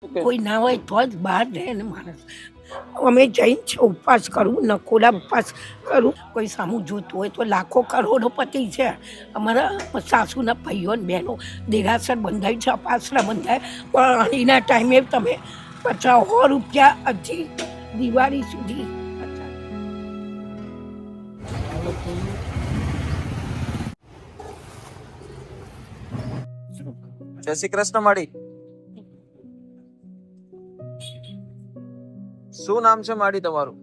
કોઈ ના હોય તો જ બહાર રહે ને માણસ. અમે જૈન છે, ઉપવાસ કરું, નકોડા ઉપવાસ કરું. કોઈ સામું જોતું હોય તો લાખો કરોડોપતિ છે. અમારા સાસુના ભાઈઓ ને બહેનો દેરાસર બંધાય છે, અપાસરા બંધાય, પણ એના ટાઈમે તમે 50 રૂપિયા હજી દિવાળી સુધી. જય શ્રી કૃષ્ણ માડી. શું નામ છે માડી તમારું?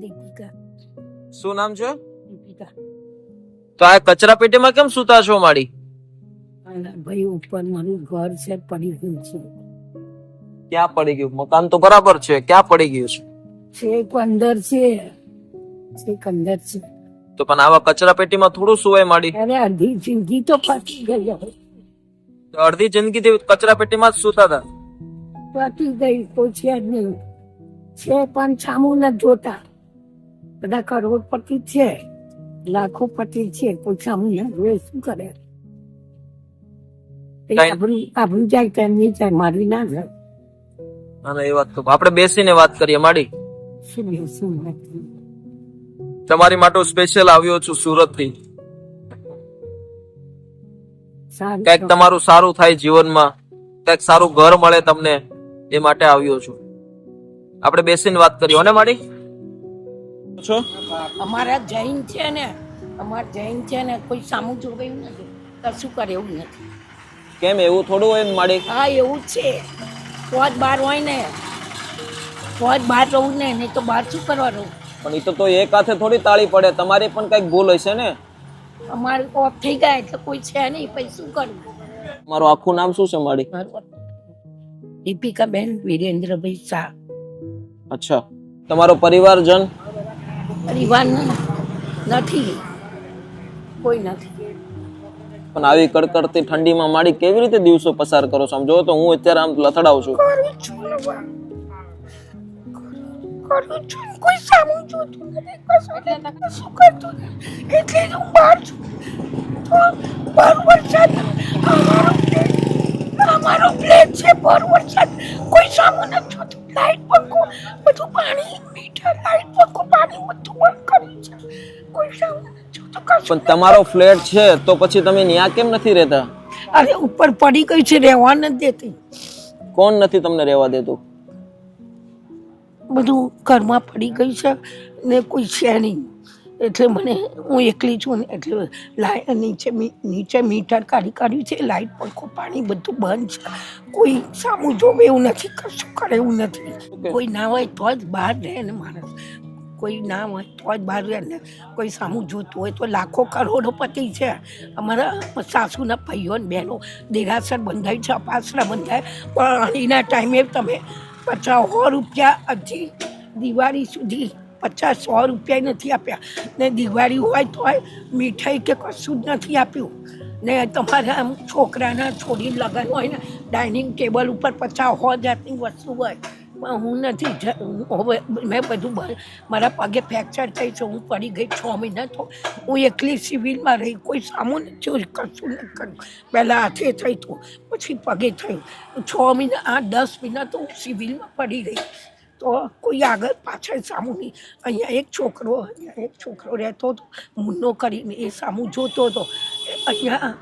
દીપિકા. શું નામ છે? દીપિકા. તો આ કચરા પેટીમાં કેમ સુતા છો માડી? ભાઈ ઉપર મારું ઘર છે, પડી ગયું છે. ક્યાં પડી ગયું? મકાન તો બરાબર છે, ક્યાં પડી ગયું છે? છેક અંદર છે, છેક અંદર છે. તો પણ આવા કચરા પેટીમાં થોડું સુવાય માડી? અરે અડધી જિંદગી તો પતી ગઈ હવે. તો અડધી જિંદગી કચરા પેટીમાં જ સુતા હતા? પતી ગઈ તો છે જ નહીં. છે પણ સામું ન જોતા. બધા કરોડપતિ છે, લાખોપતિ છે, કોઈ સામું ન જોયે શું કરે? આબરૂ જાય તો એમની જાય, મારી ના જાય. અને એ વાત તો આપણે બેસીને વાત કરીએ માડી. શું તમારી માટે સ્પેશિયલ આવ્યો છું સુરત થી. કઈક તમારું સારું થાય જીવનમાં, કઈક સારું ઘર મળે તમને, એ માટે આવ્યો છું. આપણે બેસીને વાત કરીએ ને માડી? અમારા જૈન છે ને, અમારા જૈન છે ને, કોઈ સામું જોવાયું નથી, કશું કરે એવું નથી. કેમ એવું થોડું હોય માડી? હા એવું છે. ફોજ બહાર હોય ને, ફોજ બહાર રહું ને, નહીં તો બહાર શું કરવાનું? પણ એ તો એક હાથે થોડી તાળી પડે, તમારી પણ કઈક ભૂલ હશે ને. અમારે ઓફ થઈ ગયા એટલે કોઈ છે નહીં, પછી શું કરવું? મારું આખું નામ શું છે માડી? દીપિકા બેન વિરેન્દ્રભાઈ શાહ. અચ્છા, તમારો પરિવારજન? પરિવાર નથી, કોઈ નથી. પણ આવી કડકડતી ઠંડીમાં માડી કેવી રીતે દિવસો પસાર કરો છો? આમ જો તો હું અત્યારે આમ લથડાવ છું. કરું છું, કોઈ સામું જોતું નથી, કશું કરતું નથી, એટલે હું બહાર છું. તો બર વરસાદ અમારો પ્લેટ છે, બર વરસાદ કોઈ સામું નથી જોતું. લાઈટ પંખો બધું, પાણી મીટર, લાઈટ પંખો, પાણી બધું બંધ કર્યું છે, કોઈ સામું નથી જોતું. પણ તમારો ફ્લેટ છે તો પછી તમે ન્યા કેમ નથી રહેતા? અરે ઉપર પડી ગઈ છે, રહેવા નથી દેતી. કોણ નથી તમને રહેવા દેતું? બધું ઘરમાં પડી ગઈ છે ને, કોઈ છે નહીં, એટલે મને, હું એકલી છું ને, એટલે નીચે મીટર કાઢ્યું છે, લાઈટ પંખો પાણી બધું બંધ છે. કોઈ સામું જોવે એવું નથી, કશું કરે એવું નથી. કોઈ ના હોય તો જ બહાર રહે ને માણસ. કોઈ ના હોય તો જ બહાર રહે ને. કોઈ સામું જોતું હોય તો લાખો કરોડોપતિ છે. અમારા સાસુના ભાઈઓ ને બહેનો દેરાસર બંધાય છે, અપાસરા બંધાય, પણ એના ટાઈમે તમે 50 રૂપિયા હજી દિવાળી સુધી 50-100 રૂપિયા નથી આપ્યા ને. દિવાળી હોય તો મીઠાઈ કે કશું જ નથી આપ્યું ને. તમારા આમ છોકરાના છોડીને લગ્ન હોય ને, ડાઇનિંગ ટેબલ ઉપર 50-100 જાતની વસ્તુ હોય, પણ હું નથી. હવે મેં બધું, મારા પગે ફ્રેક્ચર થઈ છે, હું પડી ગઈ 6 મહિના, તો હું એકલી સિવિલમાં રહી, કોઈ સામું નથી, કશું નથી કર્યું. પહેલાં હાથે થઈ હતું, પછી પગે થયું. 6 મહિના, 8-10 મહિના તો હું સિવિલમાં પડી રહી. તો કોઈ આગળ પાછળ સામું નહીં. અહીંયા એક છોકરો રહેતો હતો, મુન્નો કરીને, એ સામું જોતો હતો. અહીંયા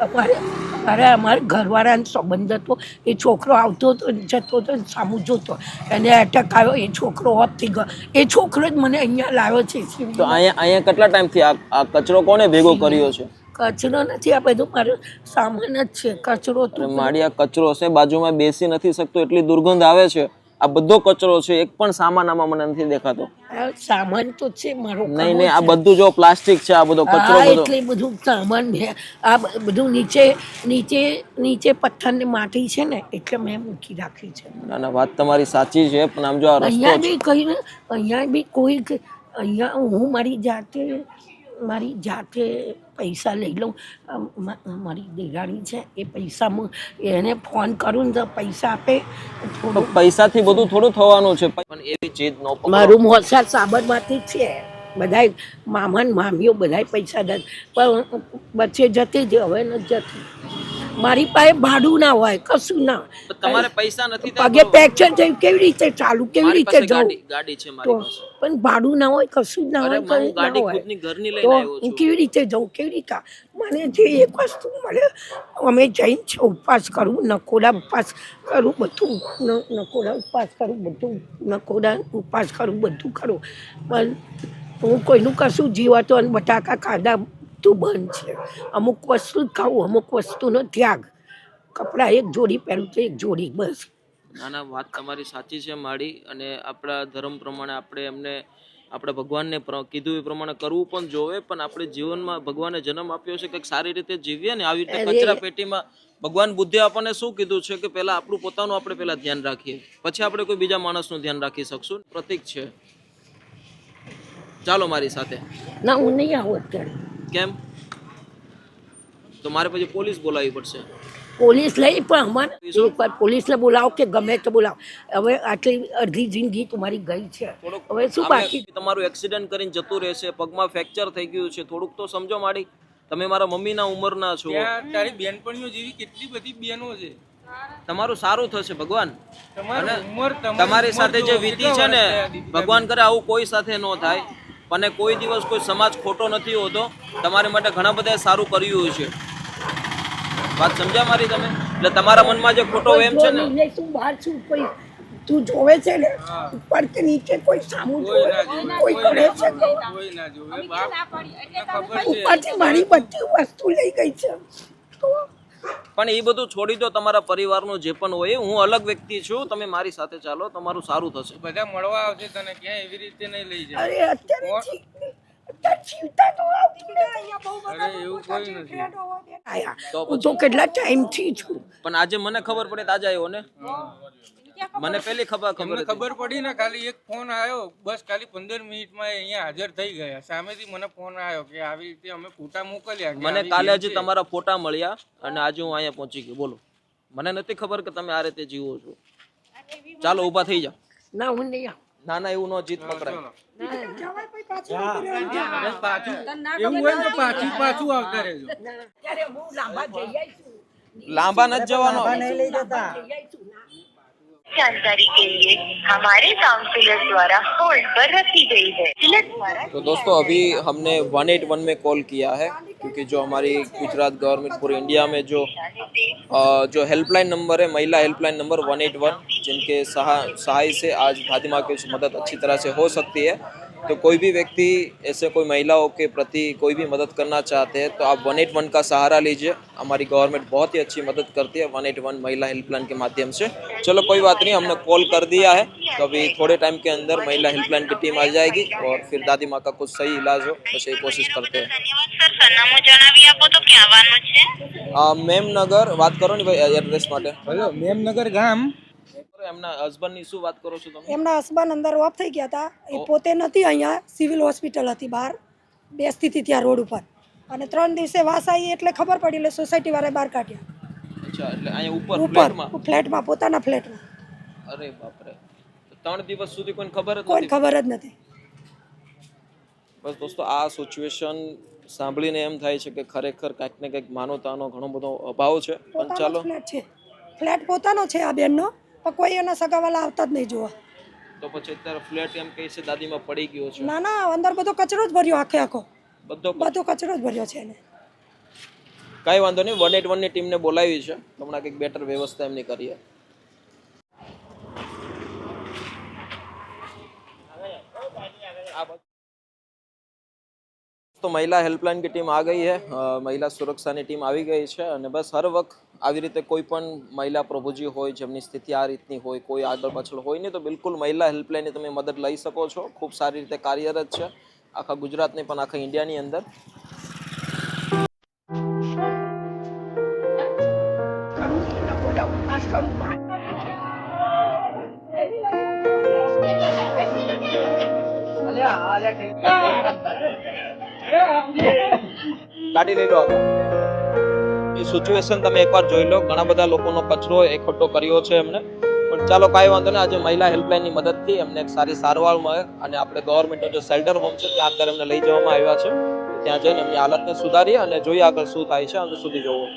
અમારા ઘરવાળાનો સંબંધ હતો. એ છોકરો આવતો હતો, જતો હતો, સામું જોતો, એને એટેક આવ્યો, એ છોકરો ઓફ થઈ ગયો. એ છોકરો જ મને અહીંયા લાવ્યો છે. તો અહીંયા કેટલા ટાઈમથી આ કચરો કોને ભેગો કર્યો છે? કચરો નથી, આ બધું મારો સામાન જ છે. કચરો તો માડી, આ કચરો છે, બાજુમાં બેસી નથી શકતો, એટલી દુર્ગંધ આવે છે. આ બધો કચરો છે, એક પણ સામાન આમાં મને નથી દેખાતો. સામાન તો છે મારો. નહીં, આ બધું જો પ્લાસ્ટિક છે, આ બધો કચરો, એટલે બધું સામાન. આ બધું નીચે પથ્થર ને માટી છે ને, એટલે મેં મૂકી રાખી છે. ના, વાત તમારી સાચી છે, પણ આમ જો આ રસ્તો, અહીંયા બી કોઈ, અહીંયા હું મારી જાતે પૈસા લઈ લઉં. મારી દેરાણી છે, એ પૈસામાં એને ફોન કરું ને તો પૈસા આપે. પૈસાથી બધું થોડું થવાનું છે, પણ એવી ચીજ નો. મારું મોસાળ સાબરમતી છે, બધાય મામા મામીઓ બધાય પૈસા દે, પણ વચ્ચે જતી જ, હવે નથી જતી. મારી પાસે ભાડું ના હોય, કશું ના. પણ તમારે પૈસા નથી ત્યાં પગે બરોબર. ફ્રેક્ચર થયું, કેવી રીતે ચાલુ, કેવી મારી રીતે પાસે જવું? ગાડી છે તો મારી પાસે. પણ ભાડું ના હોય, કશું જ ના અરે હોય, હું કંઈ ના ગાડી હોય. ખુદની ઘરની તો લઈને આવ્યો હું છું. કેવી રીતે જવું, કેવી રીતે? મને જે એક વસ્તુ મળે, અમે જઈને છે ઉપવાસ કરું, નકોડા ઉપવાસ કરું, બધું નકોડા ઉપવાસ કરું, બધું નકોડા ઉપવાસ કરું, બધું કરું, પણ હું કોઈનું કશું જીવતો અને બટાકા ખાધા બધું બંધ છે. અમુક વસ્તુ જ ખાવું, અમુક વસ્તુનો ત્યાગ. કપડાં એક જોડી પહેરું તો એક જોડી, બસ. નાના વાત તમારી સાચી છે માડી, અને આપણા ધર્મ પ્રમાણે આપણે એમને આપણે ભગવાનને કીધું એ પ્રમાણે કરવું પણ જોવે, પણ આપણે જીવનમાં ભગવાને જન્મ આપ્યો છે કંઈક સારી રીતે જીવીએ ને. આવી રીતે કચરા પેટીમાં ભગવાન બુદ્ધિ આપણને શું કીધું છે કે પહેલા આપણું પોતાનું આપણે પહેલા ધ્યાન રાખીએ, પછી આપણે કોઈ બીજા માણસનું ધ્યાન રાખી શકશું. પ્રતીક છે. ચાલો મારી સાથે. ના, હું નહીં આવું અત્યારે. કેમ? તો મારે પછી પોલીસ બોલાવવી પડશે. પોલીસ લઈ, પણ અમારે એકવાર પોલીસને બોલાવો કે ગમે તે બોલાવો. હવે આટલી અડધી જિંદગી તમારી ગઈ છે, હવે શું બાકી? તમારું એક્સિડન્ટ કરીને જતું રહેશે, પગમાં ફ્રેક્ચર થઈ ગયું છે, થોડુંક તો સમજો માડી. તમે મારા મમ્મીના ઉંમરના છો. તારી બેનપણીઓ જેવી કેટલી બધી બહેનો છે. તમારું સારું થશે ભગવાન. તમારી અને ઉંમર તમારી સાથે જે વીતી છે ને, ભગવાન કરે આવું કોઈ સાથે ન થાય. અને કોઈ દિવસ કોઈ સમાજ ખોટો નથી હોતો. તમારી માટે ઘણા બધા સારું કર્યું છે. વાત સમજ્યા મારી તમે? એટલે તમારા મનમાં જે ખોટો એમ છે ને, નહીં, તું બહાર છું, કોઈ તું જોવે છે ને ઉપર કે નીચે, કોઈ સામું જોવે, કોઈ કરે છે તો કોઈ ના જોવે બાપ, ખબર છે. ઉપરથી મારી બધી વસ્તુ લઈ ગઈ છે. તો પણ એ બધું છોડી દો. તમારા પરિવારનું જે પણ હોય, હું અલગ વ્યક્તિ છું, તમે મારી સાથે ચાલો, તમારું સારું થશે. બધા મળવા આવશે તને, ક્યાં એવી રીતે નહીં લઈ જાય. અરે અત્યારે જીવતા તો આવતી નથી. અરે એવું કોઈ નથી. આયા. તો હું તો કેટલા ટાઈમથી છું. પણ આજે મને ખબર પડે તો આજે આવ્યો ને. મને પહેલી ખબર એમને હતી. ખબર પડી ને, ખાલી એક ફોન આવ્યો, બસ ખાલી 15 મિનિટમાં અહીંયા હાજર થઈ ગયા. સામેથી મને ફોન આવ્યો કે આવી રીતે અમે ફોટા મોકલ્યા. કે મને આવી કાલે બેન હજી છે. તમારા ફોટા મળ્યા અને આજે હું અહીંયા પહોંચી ગયો. બોલો, મને નથી ખબર કે તમે આ રીતે જીવો છો. ચાલો ઊભા થઈ જાઓ. ના, હું નહીં આવું. ના ના, એવું ન જીત પકડાય. પાછું એવું હોય ને તો પાછું આવતા રહેજો. અત્યારે હું લાંબા જઈ આવીશું. લાંબા નથી જવાનો. जानकारी के लिए हमारे काउंसलर द्वारा होल्ड पर रखी गई है। तिलक द्वारा तो दोस्तों अभी हमने 181 में कॉल किया है, क्योंकि जो हमारी गुजरात गवर्नमेंट पूरे इंडिया में जो हेल्पलाइन नंबर है, महिला हेल्पलाइन नंबर 181, जिनके सहाय से आज दादी की मदद अच्छी तरह से हो सकती है। तो कोई भी व्यक्ति ऐसे कोई महिलाओं के प्रति कोई भी मदद करना चाहते हैं तो आप 181 का सहारा लीजिए। हमारी गवर्नमेंट बहुत ही अच्छी मदद करती है 181 महिला हेल्पलाइन के माध्यम से। चलो कोई बात नहीं, हमने कॉल कर दिया है, तो अभी थोड़े टाइम के अंदर महिला हेल्पलाइन की टीम आ जाएगी और फिर दादी माँ का कुछ सही इलाज हो बस ये कोशिश करते हैं। धन्यवाद सर, સરનામું જણાવી આપો તો ક્યાં આવવાનું છે? મેમનગર વાત કરો ને ભાઈ એડ્રેસ માટે. હેલો, મેમનગર ગામ. એમના હસબન્ડની શું વાત કરો છો તમે? એમના હસબન્ડ અંદર ઓફ થઈ ગયા હતા, એ પોતે નથી, અહીંયા સિવિલ હોસ્પિટલ હતી બહાર બેસતી હતી ત્યાં રોડ ઉપર, અને 3 દિવસે વાસ આવી એટલે ખબર પડી, એટલે સોસાયટી વાળાએ બહાર કાઢ્યા. અચ્છા, એટલે અહીંયા ઉપર ઉપર ફ્લેટમાં? ફ્લેટમાં, પોતાના ફ્લેટમાં. અરે બાપરે, 3 દિવસ સુધી કોઈને ખબર જ કોઈ નથી. ખબર જ નથી. બસ દોસ્તો, આ સિચ્યુએશન સાંભળીને એમ થાય છે કે ખરેખર કંઈક ને કંઈક માનવતાનો ઘણો બધો અભાવ છે. પણ ચાલો, પોતાનો ફ્લેટ છે, ફ્લેટ પોતાનો છે આ બેનનો, પણ કોઈ એના સગાવાલા આવતા જ નહીં જોવા. તો પછી અત્યારે ફ્લેટ એમ કહે છે દાદીમાં પડી ગયો છે. ના ના, અંદર બધો કચરો જ ભર્યો, આખો બધો બધો કચરો જ ભર્યો છે એને. કઈ વાંધો નહીં, 181 ની ટીમને બોલાવી છે, હમણાં કંઈક બેટર વ્યવસ્થા એમની કરીએ. तो महिला हेल्पलाइन की टीम आ गई है, महिला सुरक्षाની ટીમ આવી ગઈ છે, અને બસ હર વખત આવી રીતે કોઈ પણ મહિલા પ્રભુજી હોય જેમની સ્થિતિ આ રીતની હોય, કોઈ આગળ પાછળ હોય નહીં, તો બિલકુલ મહિલા હેલ્પલાઇનની તમે મદદ લઈ શકો છો. ખૂબ સારી રીતે કાર્યરત છે આખા ગુજરાતની પણ આખા ઇન્ડિયાની અંદર. નકોડા ઉપવાસ કરું. કાઢી લઈ લો. એ સિચ્યુએશન તમે એકવાર જોઈ લો, ઘણા બધા લોકોનો કચરો એકઠો કર્યો છે એમને. પણ ચાલો કાંઈ વાંધો નહીં, આજે મહિલા હેલ્પલાઇનની મદદથી એમને એક સારી સારવાર મળે, અને આપણે ગવર્મેન્ટનો જે શેલ્ટર હોમ છે ત્યાં અંદર એમને લઈ જવામાં આવ્યા છે. ત્યાં જઈને એમની હાલતને સુધારીએ અને જોઈએ આગળ શું થાય છે, અંદર સુધી જવું.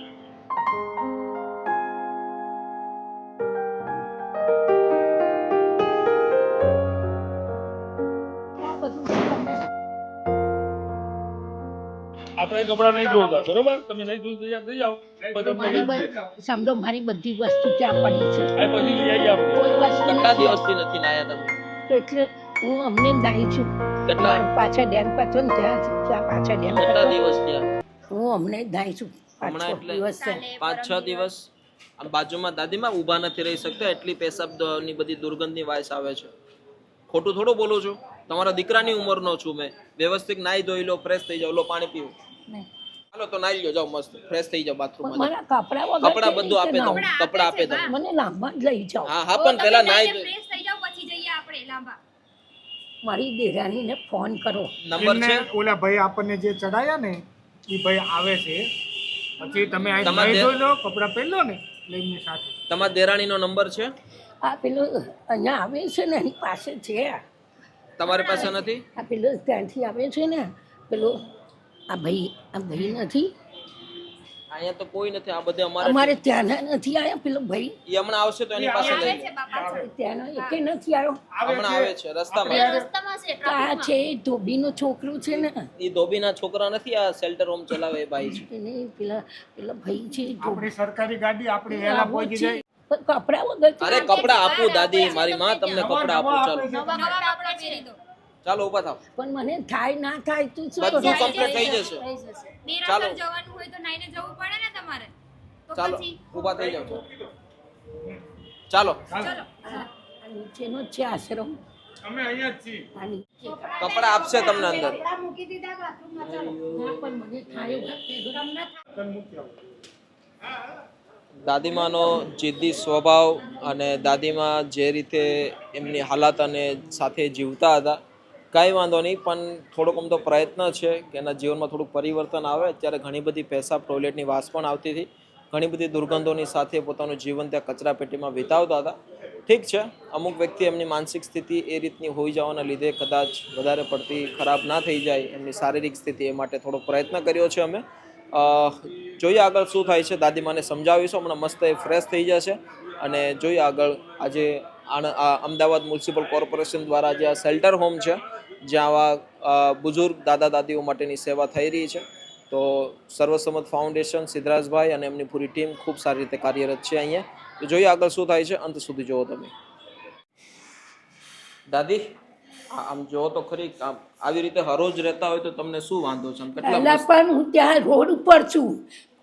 કઈ કપડા નહીં ધોતા, બરોબર? તમે નહીં ધોઈ તૈયાર થઈ જાઓ પછી તમને લઈ જઈએ. સમજો મારી બધી વસ્તુ ત્યાં પડી છે આ પછી લઈ આવીએ આપણે. કોઈ વસ્તુ કેટલા નથી. દિવસથી નથી નાયા તમે? એટલે હું અમને દાઈ છું કેટલા પાછા ડેમ પાછો ને ત્યાં પાછા ડેમ કેટલા દિવસ થયા? હું અમને દાઈ છું હમણાં 5-6 એટલે દિવસ છે 5-6 દિવસ. આમ બાજુમાં દાદીમાં ઊભા નથી રહી શકતા, એટલી પેશાબની બધી દુર્ગંધની વાસ આવે છે. ખોટું થોડું બોલું છું, તમારા દીકરાની ઉંમરનો છું મેં. વ્યવસ્થિત નાઈ ધોઈ લો, ફ્રેશ થઈ જાઓ, લો પાણી પીવું. હાલો તો નાઈ લ્યો, જાઓ મસ્ત ફ્રેશ થઈ જાઓ બાથરૂમમાં. મારા કપડા વગર કપડા બધું આપે કેવી દઉં, રીતે કપડા આપે દઉં. નાવું? મને લાંબા જ લઈ જાઓ હા હા, પણ પેલા નાઈ ધોઈ. ફ્રેશ થઈ જાવ પછી જઈએ આપણે લાંબા. મારી દેરાણીને ફોન કરો. નંબર છે? ઓલા ભાઈ આપણને જે ચડાયા ને એ ભાઈ આવે છે, પછી તમે અહીં તમારે નાઈ ધોઈ લો, કપડાં પહેરી લો ને એટલે એમની સાથે. તમારા દેરાણીનો નંબર છે આ પેલો અહીંયા આવે છે ને એની પાસે છે તમારી પાસે નથી? આ પેલો ત્યાંથી આવે છે ને પેલો આ ભાઈ નથી અહીંયા તો કોઈ નથી. આ બધે અમારે અમારે ત્યાંના નથી આવ્યા પેલો ભાઈ ઈ હમણાં આવશે તો એની પાસે લઈ લો. ત્યાંનો એકે નથી આવ્યો હમણાં આવે છે રસ્તામાં. રસ્તામાં છે આ છે ધોબીનું છોકરું છે ને ઈ ધોબીના છોકરા નથી, આ શેલ્ટર હોમ ચલાવે એ ભાઈ છે. એને પેલા ભાઈ છે આપણી સરકારી ગાડી આપણે વહેલા પહોંચી જાય. પણ કપડા વગર અરે કપડા આપું દાદી, મારી માં તમને કપડા આપું. ચાલો નવા કપડાં પહેરી દો. ચાલો ઉભા થાવ. પણ મને થાય ના થાય તું શું બધું કરું? કમ્પ્લીટ થઈ જશે. દેરાસર જવાનું હોય તો નાઈને જવું પડે ને તમારે. તો ચાલો પછી ઉભા થઈ જાવ. ચાલો ચલો. આ નીચેનો જ છે આશ્રમ અમે અહીંયા જ છીએ. આ નીચે કપડા આપશે તમને અંદર. મૂકી દીધા બાથરૂમમાં, ચાલો. ના, પણ મને થાય એવું દાદીમાનો જિદ્દી સ્વભાવ અને દાદીમા જે રીતે એમની હાલાત અને સાથે જીવતા હતા, કાંઈ વાંધો નહીં, પણ થોડોક આમ તો પ્રયત્ન છે કે એના જીવનમાં થોડુંક પરિવર્તન આવે. અત્યારે ઘણી બધી પેશાબ ટોયલેટની વાસ પણ આવતી હતી, ઘણી બધી દુર્ગંધોની સાથે પોતાનું જીવન ત્યાં કચરા પેટીમાં વિતાવતા હતા. ઠીક છે, અમુક વ્યક્તિ એમની માનસિક સ્થિતિ એ રીતની હોઈ જવાના લીધે કદાચ વધારે પડતી ખરાબ ના થઈ જાય એમની શારીરિક સ્થિતિ, એ માટે થોડો પ્રયત્ન કર્યો છે અમે. જોઈએ આગળ શું થાય છે. દાદીમાને સમજાવીશું, હમણાં મસ્ત એ ફ્રેશ થઈ જશે અને જોઈએ આગળ. આજે અમદાવાદ મ્યુનિસિપલ કોર્પોરેશન દ્વારા જે આ શેલ્ટર હોમ છે, જ્યાં આવા બુઝુર્ગ દાદા દાદીઓ માટેની સેવા થઈ રહી છે, તો સર્વસંમત ફાઉન્ડેશન, સિદ્ધરાજભાઈ અને એમની પૂરી ટીમ ખૂબ સારી રીતે કાર્યરત છે અહીંયા. તો જોઈએ આગળ શું થાય છે, અંત સુધી જુઓ તમે. દાદી આમ જો તો ખરી, આમ આવી રીતે હરોજ રહેતા હોય તો તમને શું વાંધો છે? આમ કેટલા પહેલા પણ હું ત્યાં રોડ ઉપર છું,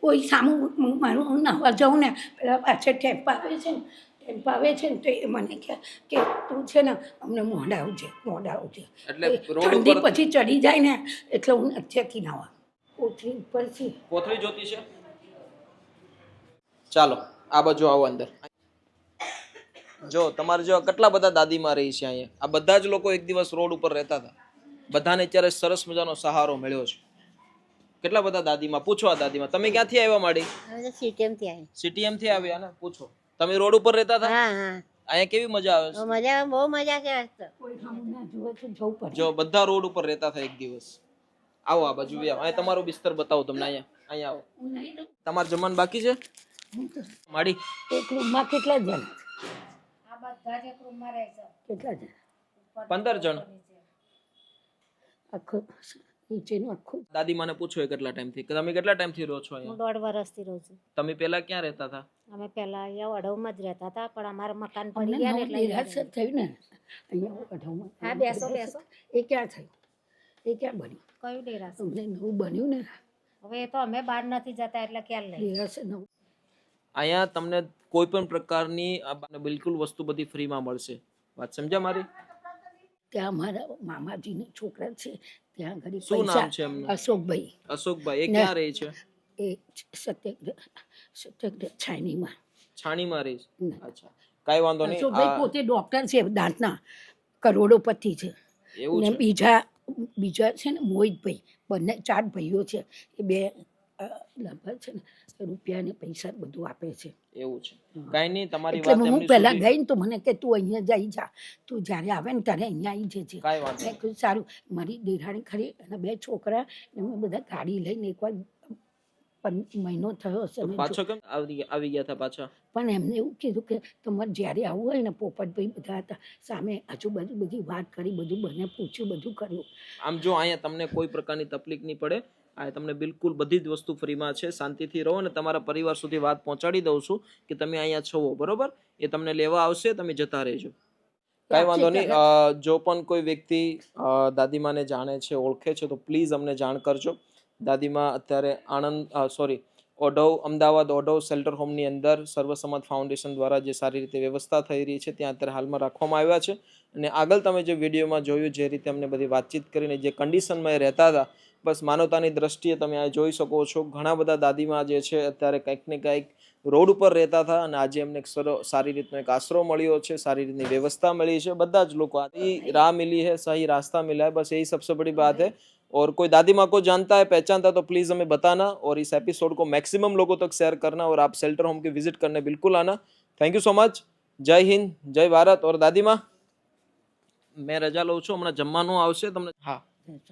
કોઈ સામું મારું હું નવા જાઉં ને પેલા પાછળ ટેમ્પા આવે છે ને તો એ મને કહે કે તું છે ને અમને મોઢા આવજે. એટલે રોડ ઠંડી ઉપર પછી ચડી જાય ને એટલે હું નથી નાવા. કોથળી ઉપર છે. કોથળી જોતી છે? ચાલો આ બાજુ આવો અંદર. જો તમારે જો કેટલા બધા દાદીમાં રહી છે અહીંયા. આ બધા જ લોકો એક દિવસ રોડ ઉપર રહેતા હતા. બધાને અત્યારે સરસ મજાનો સહારો મળ્યો છે. કેટલા બધા દાદીમાં, પૂછો આ દાદીમાં, તમે ક્યાંથી આવ્યા માડી? સીટીએમ થી આવ્યા ને? પૂછો, તમે રોડ ઉપર રહેતા હતા? અહીંયા કેવી મજા આવે છે? બહુ મજા છે. કોઈ સામું ના જુએ તો જવું પડે. જો બધા રોડ ઉપર રહેતા હતા એક દિવસ. આવો આ બાજુ આવો. અહીંયા તમારો બિસ્તર બતાવો તમને. અહીંયા આવો. હું નહીં રહું. તમારે જમવાનું બાકી છે માડી? એક રૂમમાં કેટલા જણ? આ બધા જ એક રૂમમાં રહે છે. કેટલા જણ? 15 જણ. આખું નીચેનું આખું. દાદીમાને પૂછો એ કેટલા ટાઈમથી, તમે કેટલા ટાઈમથી રહો છો અહીંયા? 1.5 વર્ષથી રહું છું. તમે પહેલા ક્યાં રહેતા હતા? અમે પહેલા અહીંયા વડોમાં જ રહેતા હતા, પણ અમારા મકાન અમને પડી ગયા ને નવું એટલે નિરાશર થયું ને અહીંયા અઢારમાં. હા, બેસો, બેસો. એ ક્યાં થયું? એ ક્યાં બન્યું? કયું ડેરાસર? અમને નવું બન્યું ને હવે એ તો અમે બહાર નથી જતા એટલે ક્યાં લઈ. નિરાશર નવું. અહીંયા તમને કોઈ પણ પ્રકારની બિલકુલ વસ્તુ બધી ફ્રીમાં મળશે. વાત સમજ્યા મારી? ત્યાં મારા મામાજીના છોકરા છે, ત્યાં ઘડી શું નામ પૈસા. છે એમનું? અશોકભાઈ. અશોકભાઈ. એ ક્યાં રહે છે? એ સત્યાગ્રહ છાયણીમાં. છાણીમાં રહે છે? અચ્છા, કાંઈ વાંધો નહીં. અશોકભાઈ પોતે ડોક્ટર છે, દાંતના કરોડોપતિ છે. એવું ને છે? બીજા છે ને મોહિતભાઈ, બંને 4 ભાઈઓ છે. એ 2 લગભગ છે ને રૂપિયા ને પૈસા બધું આપે છે. એવું છે? કાંઈ નહીં, તમારી એટલે વાત હું એમની પહેલા સુધી- ગઈ ને તો મને કે તું અહીંયા જઈ જા, તું જ્યારે આવે ને ત્યારે અહીંયા આવી જજે. કાંઈ વાંધો મેં કીધું સારું. મારી દેરાણી ખરી અને 2 છોકરા, એમને બધા ગાડી લઈને એકવાર મહિનો થયો હશે મેં પાછો કેમ આવી ગયા હતા પાછા? પણ એમને એવું કીધું કે તમારે જ્યારે આવવું હોય ને, પોપટભાઈ બધા હતા સામે, આજુબાજુ બધી વાત કરી, બધું બને પૂછ્યું, બધું કર્યું. આમ જો અહીંયા તમને કોઈ પ્રકારની તકલીફ નહીં પડે, આ તમને બિલકુલ બધી જ વસ્તુ ફ્રીમાં છે. શાંતિથી રહો અને તમારા પરિવાર સુધી વાત પહોંચાડી દઉં છું કે તમે અહીંયા છો, બરોબર? એ તમને લેવા આવશે, તમે જતા રહેજો, કાંઈ વાંધો નહીં. જો પણ કોઈ વ્યક્તિ દાદીમાને જાણે છે, ઓળખે છે, તો પ્લીઝ અમને જાણ કરજો. દાદીમા અત્યારે ઓઢવ, અમદાવાદ ઓઢવ શેલ્ટર હોમની અંદર સર્વસંમત ફાઉન્ડેશન દ્વારા જે સારી રીતે વ્યવસ્થા થઈ રહી છે ત્યાં અત્યારે હાલમાં રાખવામાં આવ્યા છે. અને આગળ તમે જે વિડીયોમાં જોયું, જે રીતે અમને બધી વાતચીત કરીને જે કન્ડિશનમાં એ રહેતા હતા, બસ માનવતાની દ્રષ્ટિએ તમે આ જોઈ શકો છો. ઘણા બધા દાદીમા જે છે અત્યારે કંઈક ને કંઈક રોડ ઉપર રહેતા હતા અને આજે એમને સારી રીતનો એક આશરો મળ્યો છે, સારી રીતની વ્યवस्था मिली है. બધા જ લોકો राह मिली है, सही रास्ता मिला है, बस यही सबसे बड़ी बात है. और कोई दादी माँ को जानता है, पहचानता है तो प्लीज़ हमें बताना और इस एपिसोड को मैक्सिमम लोगों तक शेयर करना और आप शेल्टर होम की विजिट करने बिल्कुल आना. Thank you so much. जय हिंद, जय भारत. और दादी माँ મેં રજા લઉં છું, હમણાં જમવાનું આવશે તમને. હા,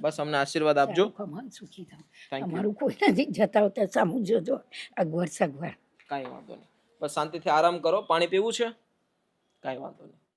બસ અમને આશીર્વાદ આપજો. ભગવાન સુખી થાવ. Thank you. તમારું કોઈ નથી જતા હોતા સામું જોજો, અગવડ સગવડ. કાંઈ વાંધો નહીં, બસ શાંતિથી આરામ કરો. પાણી પીવું છે? કાંઈ વાંધો નહીં.